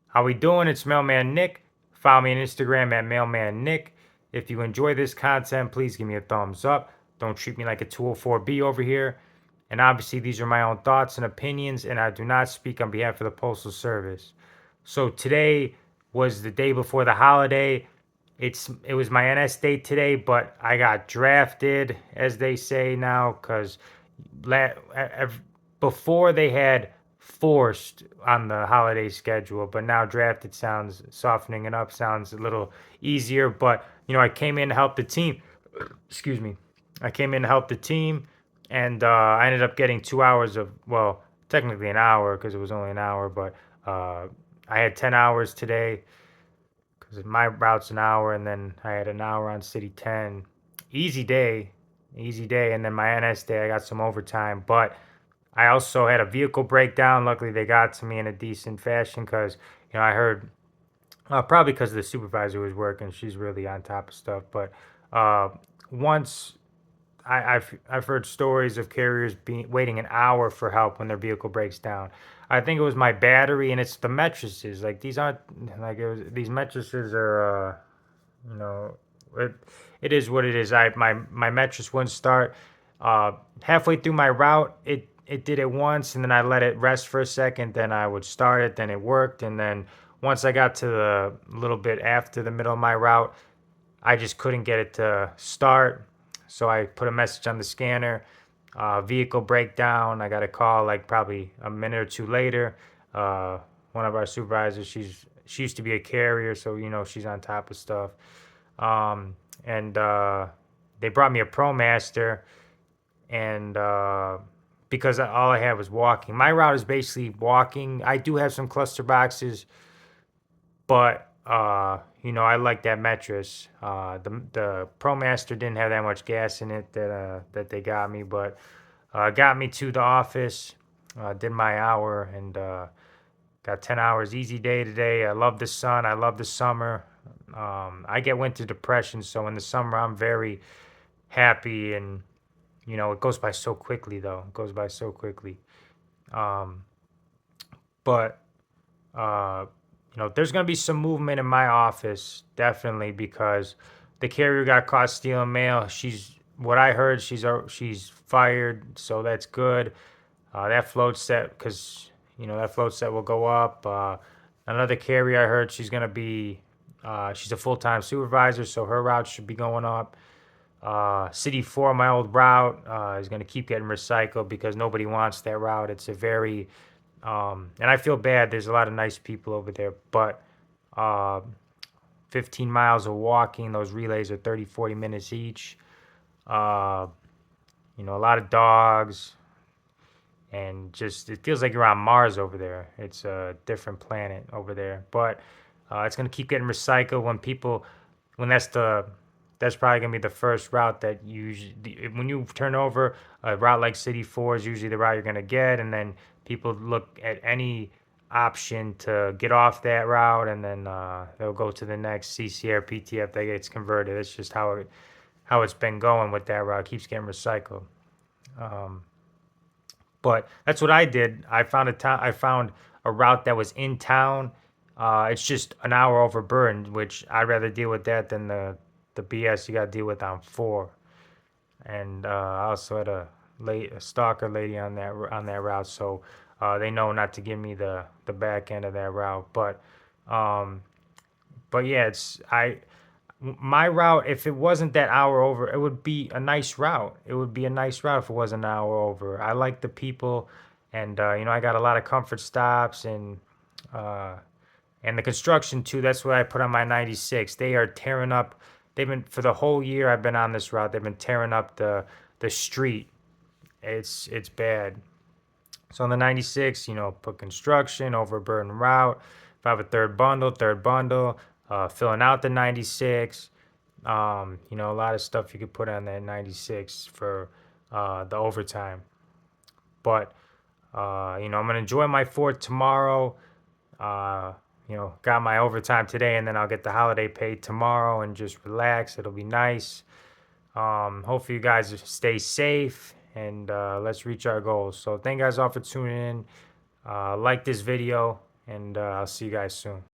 How we doing? It's Mailman Nick. Follow me on Instagram at Mailman Nick. If you enjoy this content, please give me a thumbs up. Don't treat me like a 204B over here. And obviously, these are my own thoughts and opinions, and I do not speak on behalf of the Postal Service. So today was the day before the holiday. It was my NS day today, but I got drafted, as they say now, because before they had forced on the holiday schedule, but now drafted sounds softening it up, sounds a little easier. But I came in to help the team. Excuse me. I came in to help the team, and I ended up getting 2 hours of, well, technically an hour because it was only an hour, but uh, I had 10 hours today because my route's an hour, and then I had an hour on City 10. Easy day, easy day, and then my NS day, I got some overtime, but I also had a vehicle breakdown. Luckily, they got to me in a decent fashion because I heard probably because the supervisor was working. She's really on top of stuff, but uh, once I've heard stories of carriers being waiting an hour for help when their vehicle breaks down. I think it was my battery, and it's the mattresses. Like these aren't like these mattresses are. You know, it it is what it is. My mattress wouldn't start. Halfway through my route, it did it once, and then I let it rest for a second. Then I would start it. Then it worked, and then once I got to the little bit after the middle of my route, I just couldn't get it to start. So I put a message on the scanner. Vehicle breakdown. I got a call like probably a minute or two later. One of our supervisors, she used to be a carrier, so she's on top of stuff. And They brought me a ProMaster, and because all I had was walking. My route is basically walking. I do have some cluster boxes, but I like that mattress. The ProMaster didn't have that much gas in it that they got me, but got me to the office. Did my hour and got 10 hours. Easy day today. I love the sun. I love the summer. I get winter depression, so in the summer I'm very happy, and it goes by so quickly though. It goes by so quickly. Um, but uh, there's gonna be some movement in my office definitely because the carrier got caught stealing mail. She's what I heard. She's fired, so that's good. That float set, because that float set will go up. Another carrier I heard she's gonna be. She's a full time supervisor, so her route should be going up. City 4, my old route, is going to keep getting recycled because nobody wants that route. It's a very, and I feel bad. There's a lot of nice people over there, but uh, 15 miles of walking, those relays are 30, 40 minutes each. Uh, a lot of dogs, and just it feels like you're on Mars over there. It's a different planet over there, but it's going to keep getting recycled when that's probably gonna be the first route that when you turn over a route like City 4 is usually the route you're gonna get, and then people look at any option to get off that route, and then they'll go to the next CCR PTF that gets converted. It's just how it's been going with that route. It keeps getting recycled. Um, but that's what I did. I found a route that was in town. It's just an hour overburdened, which I'd rather deal with that than the BS you got to deal with on 4. And I also had a stalker lady on that route, so they know not to give me the back end of that route. Um, but yeah, it's I my route. If it wasn't that hour over, it would be a nice route. It would be a nice route if it was an hour over. I like the people, and I got a lot of comfort stops, uh, and the construction too. That's what I put on my 96. They are tearing up. They've been for the whole year I've been on this route. They've been tearing up the street. It's bad. So on the 96, put construction, overburden route. If I have a third bundle, filling out the 96. A lot of stuff you could put on that 96 for the overtime. But I'm gonna enjoy my 4th tomorrow. Uh, got my overtime today, and then I'll get the holiday pay tomorrow and just relax. It'll be nice. Hopefully, you guys stay safe, and let's reach our goals. So, thank you guys all for tuning in. Like this video, and I'll see you guys soon.